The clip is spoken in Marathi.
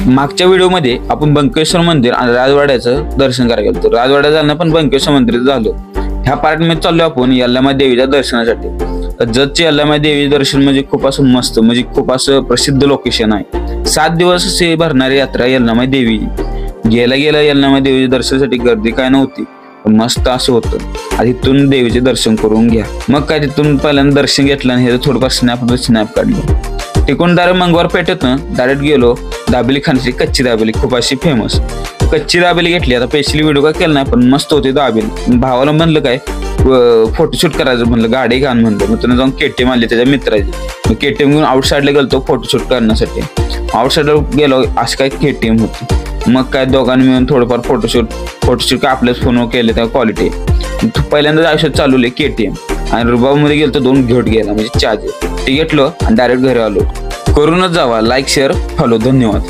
मागच्या व्हिडिओमध्ये आपण बंकेश्वर मंदिर आणि राजवाड्याचं दर्शन करायला गेलो. राजवाड्यात जाणं पण बंकेश्वर मंदिर झालं. ह्या पार्टमध्ये चाललो आपण यल्लामाई देवीच्या दर्शनासाठी. तर जतचे यल्लामाई देवी दर्शन म्हणजे खूप असं मस्त, म्हणजे खूप असं प्रसिद्ध लोकेशन आहे. 7 दिवस असे भरणारी यात्रा यल्लामाई देवी. गेला यल्लामाई देवीच्या दर्शनासाठी गर्दी काय नव्हती, पण मस्त असं होतं. आधी तिथून देवीचे दर्शन करून घ्या. मग काय तिथून पहिल्यांदा दर्शन घेतलं आणि हे थोडंफार स्नॅप काढलं. तिकडून डायरेक्ट मंगवार पेठेतनं डायरेक्ट गेलो दाबेली खाण्याची. कच्ची दाबेली खूप अशी फेमस. कच्ची दाबेली घेतली. आता स्पेशली व्हिडिओ काय केला नाही, पण मस्त होती दाबेली. भावाला म्हणलं काय फोटोशूट करायचं, म्हणलं गाडी घाण म्हणलं. मग त्यानं जाऊन KTM आणली त्याच्या मित्राची. मग KTM घेऊन आउटसाईडला गेलो फोटोशूट करण्यासाठी. आउटसाईडला गेलो असं काय KTM होती. मग काय दोघांनी मिळून थोडंफार फोटोशूट काय आपल्याच फोनवर केले त्या क्वालिटी. पहिल्यांदाच आयुष्यात चालवले KTM. आणि रुबाबमध्ये गेलो 2 घेट गेला म्हणजे चार्जर. ते घेतलं आणि डायरेक्ट घरी आलो. करूनच जावा. Like share follow. धन्यवाद.